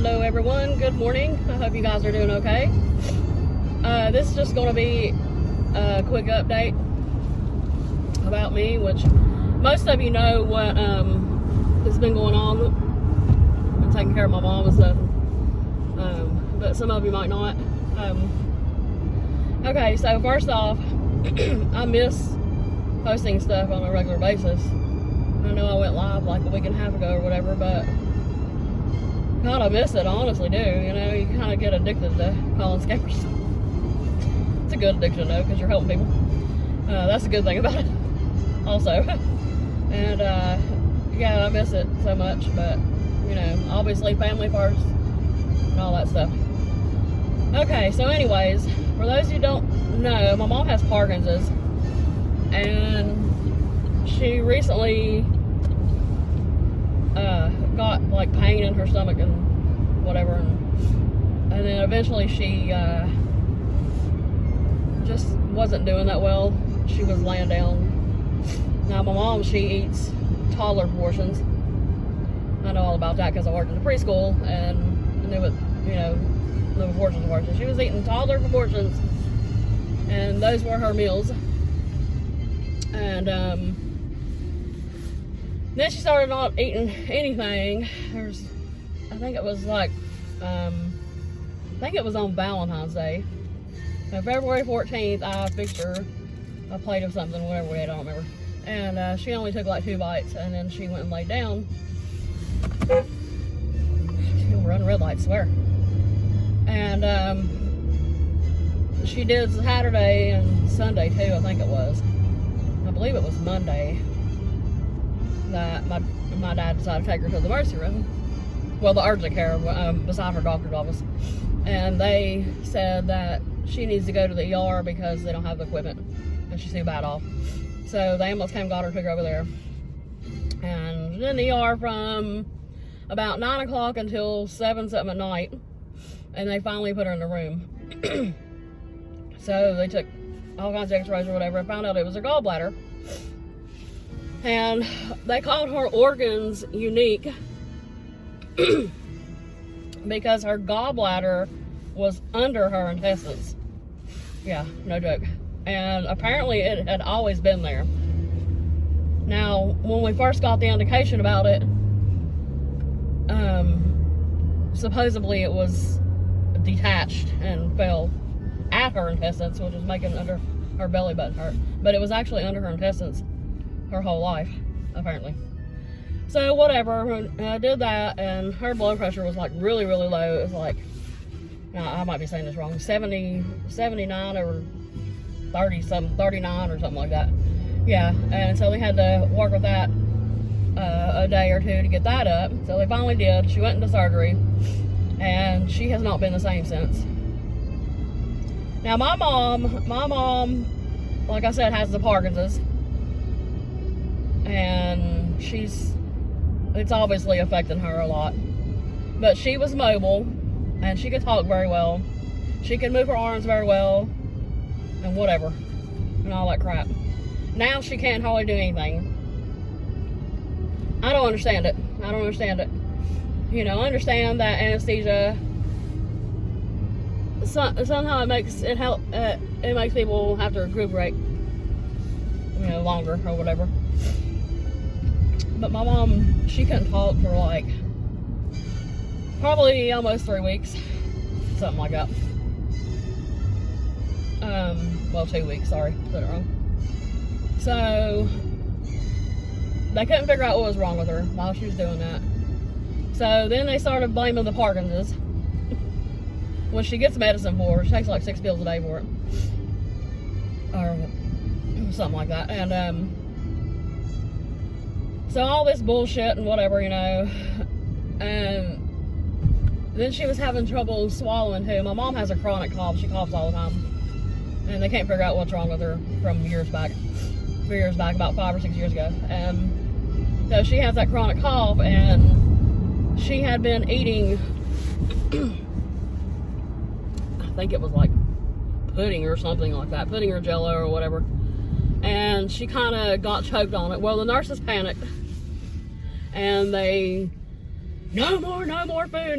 Hello everyone, good morning. I hope you guys are doing okay. This is just going to be a quick update about me, which most of you know what has been going on. I've been taking care of my mom and stuff, but some of you might not. Okay, so first off, I miss posting stuff on a regular basis. I know I went live like a week and a half ago or whatever, but God, I miss it. I honestly do. You know, you kind of get addicted to calling scammers. It's a good addiction though, because you're helping people. That's a good thing about it also. And yeah, I miss it so much, but you know, obviously family first and all that stuff. Okay, so anyways, for those who don't know, my mom has Parkinson's, and she recently got like pain in her stomach and whatever, and then eventually she just wasn't doing that well. She was laying down. Now my mom, she eats toddler portions. I know all about that because I worked in the preschool and knew what, you know, the proportions were. So she was eating toddler proportions, and those were her meals. And then she started not eating anything. I think it was like, I think it was on Valentine's Day. So February 14th, I fixed her a plate of something, whatever we had, I don't remember. And she only took like 2 bites, and then she went and laid down. She'll run red lights, swear. And she did Saturday and Sunday too, I think it was. I believe it was Monday that my dad decided to take her to the emergency room. Well, the urgent care, beside her doctor's office. And they said that she needs to go to the ER because they don't have the equipment and she's too bad off. So the ambulance came, got her, took her over there. And in the ER from about 9 o'clock until 7 something at night. And they finally put her in the room. So they took all kinds of x-rays or whatever and found out it was her gallbladder. And they called her organs unique because her gallbladder was under her intestines. Yeah, no joke. And apparently it had always been there. Now, when we first got the indication about it, supposedly it was detached and fell at her intestines, which was making under her belly button hurt. But it was actually under her intestines her whole life, apparently. So whatever, I did that, and her blood pressure was like really, really low. It was like, now I might be saying this wrong, 79 or 39 or something like that. Yeah, and so they had to work with that a day or two to get that up. So they finally did. She went into surgery, and she has not been the same since. Now my mom, like I said, has the Parkinson's, and it's obviously affecting her a lot. But she was mobile, and she could talk very well. She could move her arms very well, and whatever, and all that crap. Now she can't hardly do anything. I don't understand it. You know, I understand that anesthesia, somehow it makes people have to recuperate, you know, longer or whatever. But my mom, she couldn't talk for like probably almost 3 weeks, something like that. Well, 2 weeks, sorry, said it wrong. So they couldn't figure out what was wrong with her while she was doing that. So then they started blaming the Parkinson's, when she gets medicine for. She takes like 6 pills a day for it, or something like that. And so all this bullshit and whatever, you know. And then she was having trouble swallowing too. My mom has a chronic cough. She coughs all the time, and they can't figure out what's wrong with her from years back, about 5 or 6 years ago. So she has that chronic cough, and she had been eating I think it was like pudding or something like that, pudding or jello or whatever, and she kind of got choked on it. Well, the nurses panicked, and they no more food,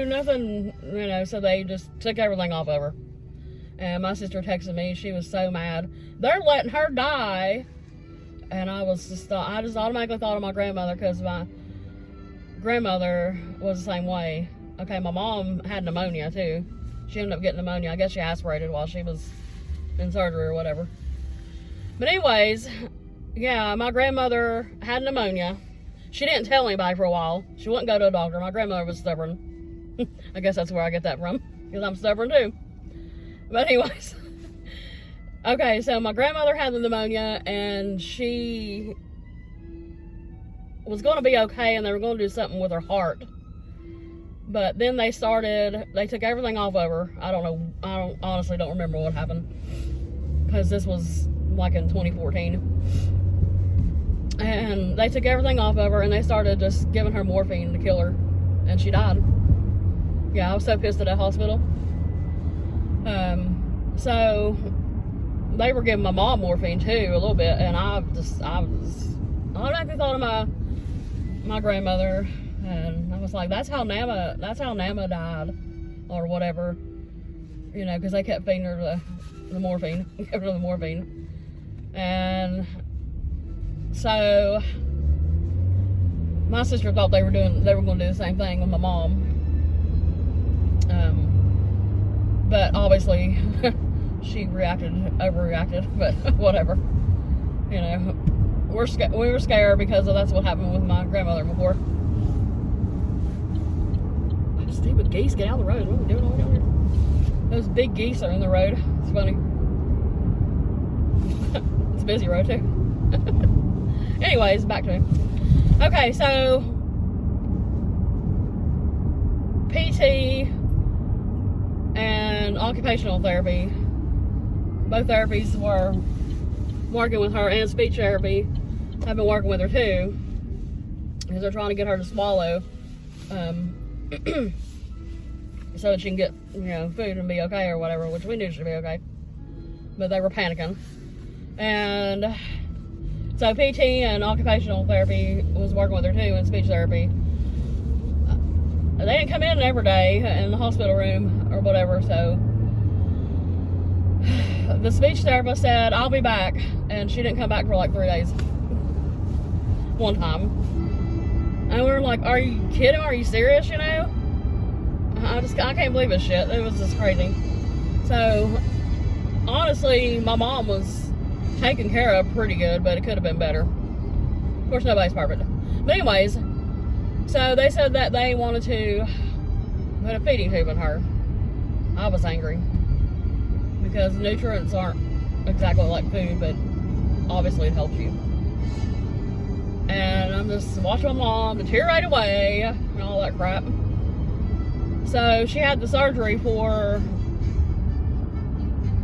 nothing, you know, so they just took everything off of her. And my sister texted me, she was so mad. They're letting her die. And I just automatically thought of my grandmother, because my grandmother was the same way. Okay, my mom had pneumonia too. She ended up getting pneumonia. I guess she aspirated while she was in surgery or whatever. But anyways, yeah, my grandmother had pneumonia. She didn't tell anybody for a while. She wouldn't go to a doctor. My grandmother was stubborn. I guess that's where I get that from, because I'm stubborn too. But anyways, okay, so my grandmother had the pneumonia, and she was going to be okay, and they were going to do something with her heart. But then they took everything off of her. I honestly don't remember what happened, because this was like in 2014. And they took everything off of her, and they started just giving her morphine to kill her, and she died. Yeah, I was so pissed at that hospital. So they were giving my mom morphine too a little bit, and I automatically thought of my grandmother, and I was like, that's how Nama died, or whatever, you know, because they kept feeding her the morphine, giving her the morphine. And so my sister thought they were going to do the same thing with my mom. But obviously she overreacted, but whatever. You know, we were scared because that's what happened with my grandmother before. Stupid geese, get out of the road. What are we doing over here? Those big geese are in the road. It's funny. It's a busy road too. Anyways, back to it. Okay, so PT and occupational therapy, both therapies were working with her, and speech therapy have been working with her too, because they're trying to get her to swallow, so that she can get, you know, food and be okay or whatever, which we knew she'd be okay, but they were panicking. And so PT and occupational therapy was working with her too, and speech therapy. They didn't come in every day in the hospital room or whatever, so the speech therapist said, I'll be back, and she didn't come back for like 3 days. One time. And we were like, are you kidding? Are you serious, you know? I can't believe this shit. It was just crazy. So, honestly, my mom was taken care of pretty good, but it could have been better. Of course, nobody's perfect. But anyways, so they said that they wanted to put a feeding tube in her. I was angry, because nutrients aren't exactly like food, but obviously it helps you. And I'm just watching my mom deteriorate away and all that crap. So she had the surgery for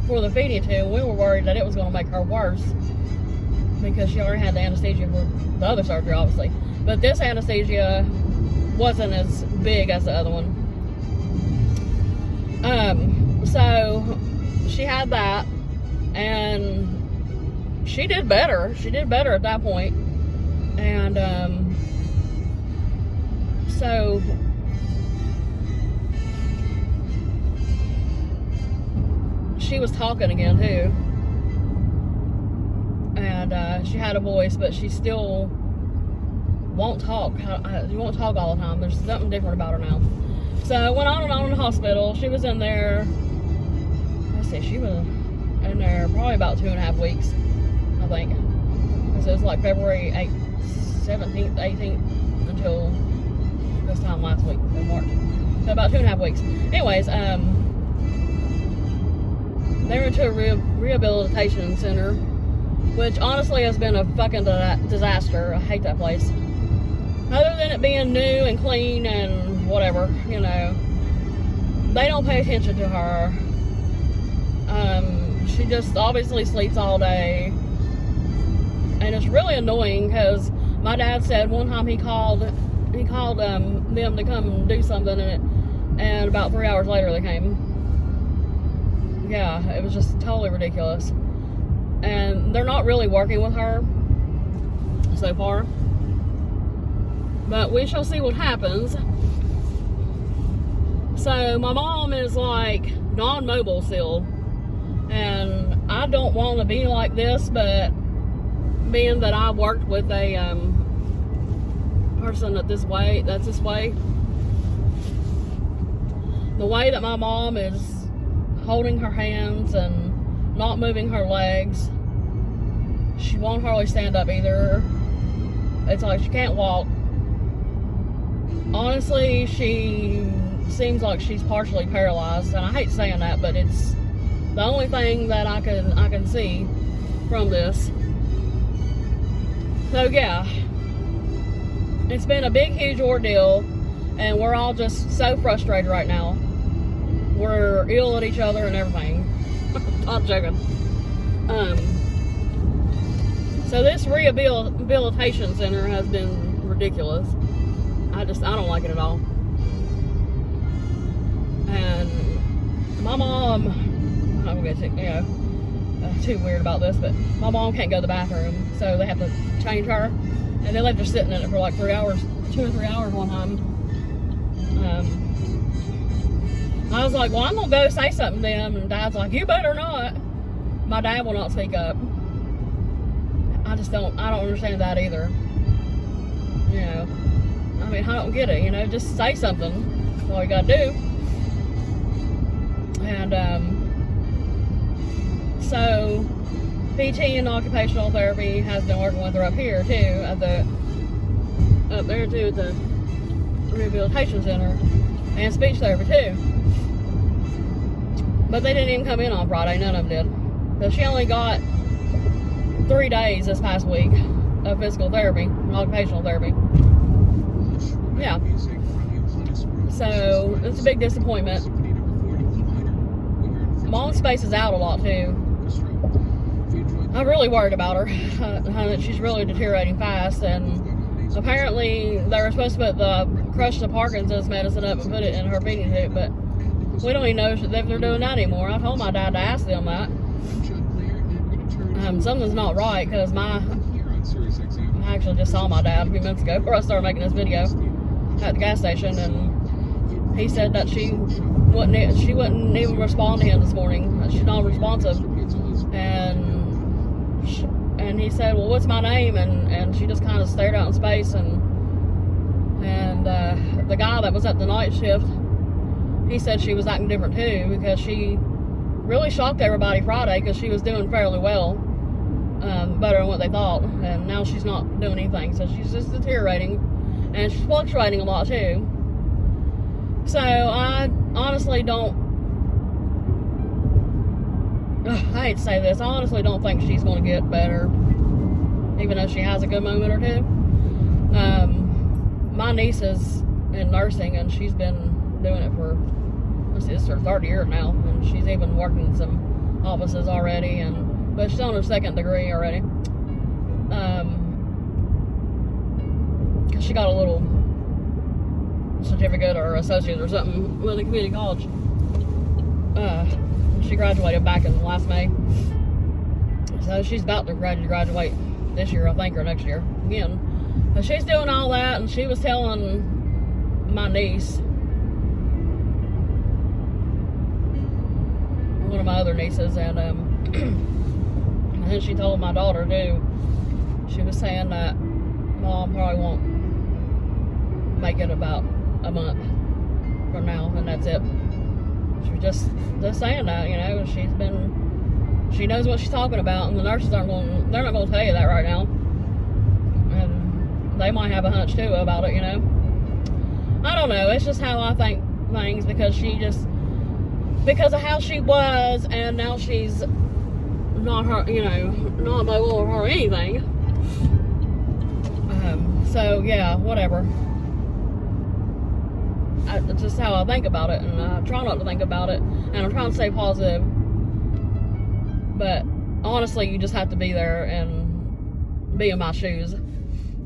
the feeding tube. We were worried that it was going to make her worse, because she already had the anesthesia for the other surgery, obviously. But this anesthesia wasn't as big as the other one. So she had that, and she did better. She did better at that point. And so she was talking again too, and she had a voice, but she still won't talk. She won't talk all the time. There's something different about her now. So it went on and on in the hospital. She was in there, let's see, she was in there probably about 2.5 weeks, I think. So it was like February 8th, 17th, 18th, until this time last week, in March. So about 2.5 weeks. Anyways, they went to a rehabilitation center, which honestly has been a fucking disaster. I hate that place. Other than it being new and clean and whatever, you know, they don't pay attention to her. She just obviously sleeps all day, and it's really annoying, because my dad said one time he called them to come do something, and about 3 hours later they came. Yeah, it was just totally ridiculous. And they're not really working with her so far, But we shall see what happens. So my mom is like non-mobile still, and I don't want to be like this, but being that I worked with a person that's this way, the way that my mom is holding her hands and not moving her legs, she won't hardly stand up either. It's like she can't walk. Honestly, she seems like she's partially paralyzed, and I hate saying that, but it's the only thing that I can see from this. So yeah, it's been a big, huge ordeal, and we're all just so frustrated right now. We're ill at each other and everything. I'm joking. So this rehabilitation center has been ridiculous. I don't like it at all. And my mom, I'm not gonna get too weird about this, but my mom can't go to the bathroom, so they have to change her, and they left her sitting in it for like 3 hours, 2 or 3 hours one time. I was like, well, I'm gonna go say something to them, and Dad's like, you better not. My dad will not speak up. I don't understand that either. You know, I mean, I don't get it, you know, just say something. That's all you gotta do. And, so PT and occupational therapy has been working with her up here too, at the rehabilitation center, and speech therapy too. But they didn't even come in on Friday, none of them did. So she only got 3 days this past week of physical therapy and occupational therapy. Yeah. So it's a big disappointment. Mom spaces out a lot too. I'm really worried about her. She's really deteriorating fast, and apparently they were supposed to crush the Parkinson's medicine up and put it in her feeding tube, but we don't even know if they're doing that anymore. I told my dad to ask them that. Something's not right, because I actually just saw my dad a few minutes ago before I started making this video at the gas station, and he said that she wouldn't even respond to him this morning. She's not responsive, and he said, well, what's my name? And she just kind of stared out in space, and the guy that was at the night shift, he said she was acting different too, because she really shocked everybody Friday, because she was doing fairly well, better than what they thought, and now she's not doing anything, so she's just deteriorating, and she's fluctuating a lot too. So I honestly I hate to say this, I honestly don't think she's going to get better, even though she has a good moment or two. My niece is in nursing, and she's been doing it for, this is her 3rd year now, and she's even worked in some offices already, but she's on her 2nd degree already. Cause she got a little certificate or associate or something with a community college. She graduated back in last May, so she's about to graduate this year, I think, or next year again. But she's doing all that, and she was telling my niece, one of my other nieces, and then she told my daughter too. She was saying that Mom probably won't make it about a month from now, and that's it. She was just saying that, you know, she knows what she's talking about, and the nurses they're not going to tell you that right now, and they might have a hunch too about it, you know. I don't know, it's just how I think things, because of how she was, and now she's not her, you know, not mobile or her anything. So yeah, whatever. It's just how I think about it, and I try not to think about it, and I'm trying to stay positive. But honestly, you just have to be there and be in my shoes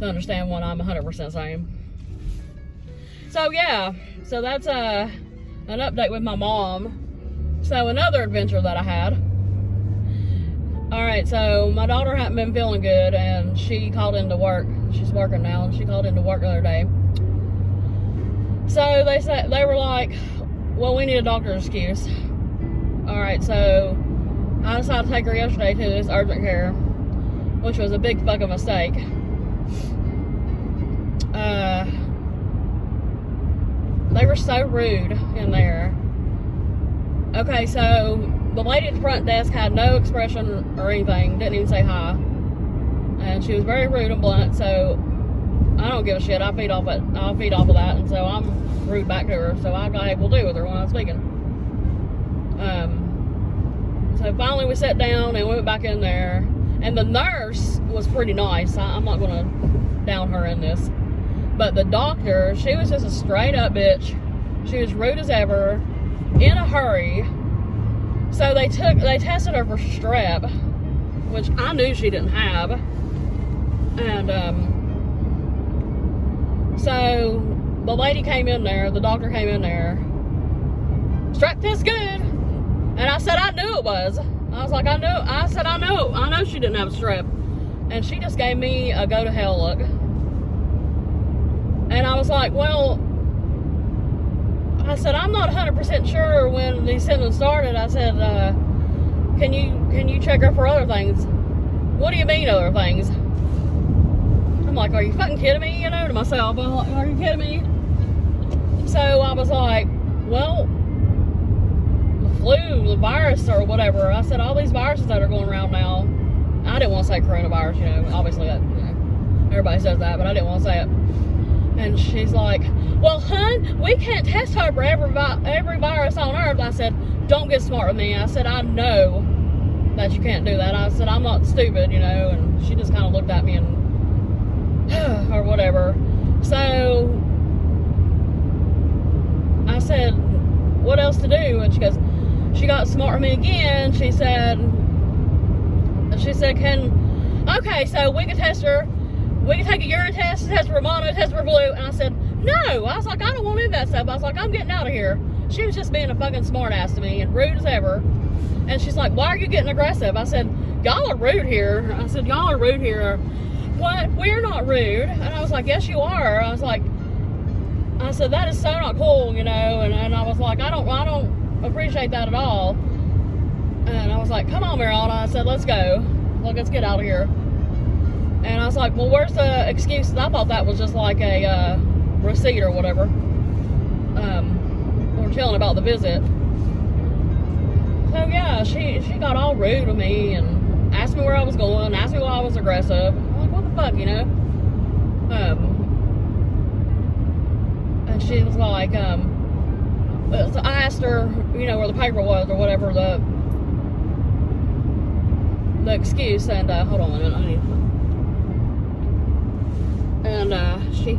to understand what I'm 100% saying. So yeah, so that's an update with my mom. So another adventure that I had, Alright, so my daughter hadn't been feeling good, and she called into work. She's working now, and she called into work the other day. So they were like, well, we need a doctor's excuse. Alright, so I decided to take her yesterday to this urgent care, which was a big fucking mistake. They were so rude in there. Okay, so the lady at the front desk had no expression or anything, didn't even say hi. And she was very rude and blunt, so I don't give a shit. I'll feed off of that, and so I'm rude back to her, so I got able to deal with her when I was speaking. So finally we sat down and went back in there, and the nurse was pretty nice. I'm not gonna down her in this. But the doctor, she was just a straight up bitch. She was rude as ever, in a hurry. So they tested her for strep, which I knew she didn't have. And so the lady came in there, the doctor came in there. Strep test good. And I said I knew it was. I was like, I know she didn't have strep. And she just gave me a go to hell look. And I was like, well, I said, I'm not 100% sure when these symptoms started. I said, can you check her for other things? What do you mean other things? I'm like, are you fucking kidding me? You know, to myself, I'm like, are you kidding me? So I was like, well, the flu, the virus or whatever. I said, all these viruses that are going around now. I didn't want to say coronavirus, you know, obviously that, you know, everybody says that, but I didn't want to say it. And she's like, well, hun, we can't test her for every virus on earth. I said, don't get smart with me. I said, I know that you can't do that. I said, I'm not stupid, you know. And she just kind of looked at me and, or whatever. So I said, what else to do? And she goes, she got smart with me again. She said, okay, so we can test her. We can take a urine test for mono, test for flu. And I said, no. I was like, I don't want to do that stuff. I was like, I'm getting out of here. She was just being a fucking smart ass to me and rude as ever. And she's like, why are you getting aggressive? I said, y'all are rude here. I said, y'all are rude here. What? We're not rude. And I was like, yes, you are. I said, that is so not cool, you know. And I was like, I don't appreciate that at all. And I was like, come on, Mariana. I said, let's go. Let's get out of here. And I was like, well, where's the excuses? I thought that was just like a receipt or whatever. Or telling about the visit. So yeah, she got all rude with me and asked me where I was going, asked me why I was aggressive. I'm like, what the fuck, you know? And she was like, so I asked her, you know, where the paper was or whatever, the excuse, and hold on a minute, I need. And she,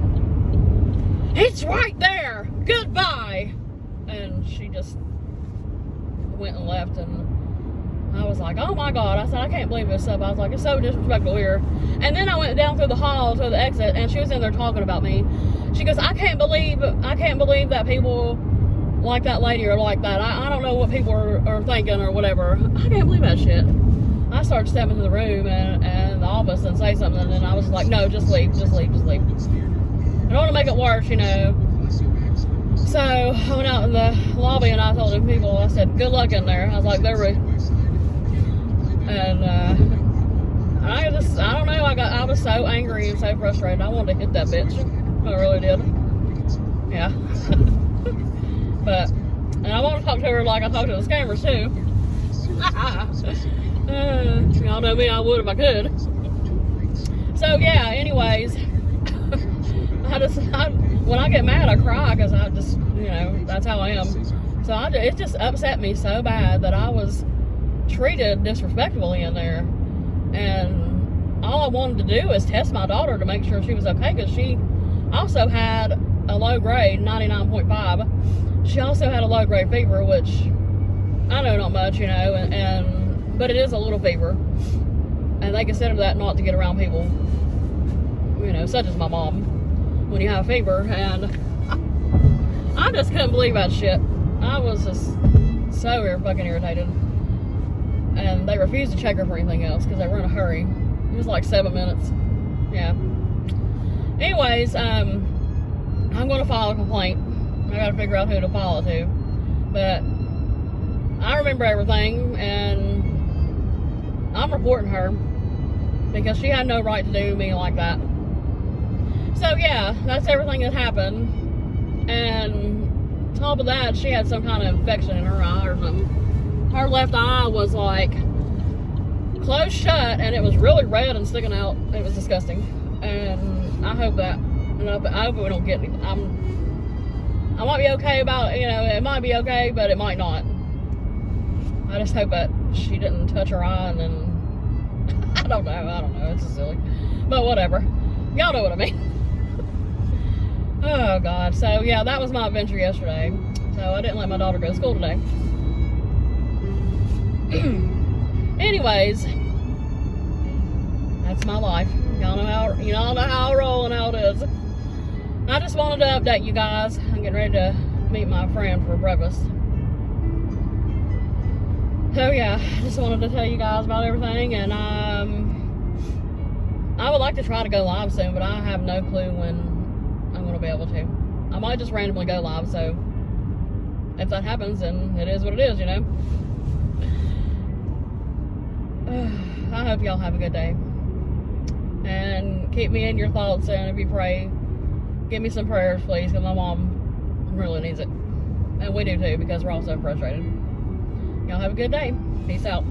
it's right there, goodbye. And she just went and left, and I was like, oh my God. I said, I can't believe this stuff. I was like, it's so disrespectful here. And then I went down through the hall to the exit, and she was in there talking about me. She goes, I can't believe that people like that lady or like that. I don't know what people are thinking or whatever. I can't believe that shit. I started stepping into the room and the office and say something, and then I was like, no, just leave. I don't want to make it worse, you know. So I went out in the lobby and I told the people, I said, good luck in there. I was like, they're rude. And I don't know, I was so angry and so frustrated. I wanted to hit that bitch. I really did. Yeah. And I want to talk to her like I talked to the scammers too. Y'all know me, I would if I could. So yeah, anyways, when I get mad, I cry because I just, you know, that's how I am. So it just upset me so bad that I was treated disrespectfully in there. And all I wanted to do is test my daughter to make sure she was okay, because she also had a low grade, 99.5. She also had a low grade fever, which I know not much, you know, but it is a little fever. And they consider that not to get around people, you know, such as my mom, when you have a fever. And I just couldn't believe that shit. I was just so fucking irritated. and they refused to check her for anything else because they were in a hurry. It was like 7 minutes. Yeah. Anyways, I'm going to file a complaint. I got to figure out who to file it to. But I remember everything, and I'm reporting her because she had no right to do me like that. So yeah, that's everything that happened. And on top of that, she had some kind of infection in her eye or something. Her left eye was like closed shut, and it was really red and sticking out. It was disgusting. And I hope that, I hope we don't get any. I might be okay about it, it might be okay, but it might not. I just hope that she didn't touch her eye and then, I don't know, it's just silly. But whatever. Y'all know what I mean. Oh God. So yeah, that was my adventure yesterday. So I didn't let my daughter go to school today. Anyways, that's my life. Y'all know how I roll and how it is. I just wanted to update you guys. I'm getting ready to meet my friend for breakfast. So yeah, I just wanted to tell you guys about everything, and I would like to try to go live soon, but I have no clue when I'm going to be able to. I might just randomly go live, so if that happens, then it is what it is, I hope y'all have a good day. And keep me in your thoughts, and if you pray, give me some prayers, please, because my mom really needs it. And we do too, because we're all so frustrated. Y'all have a good day. Peace out.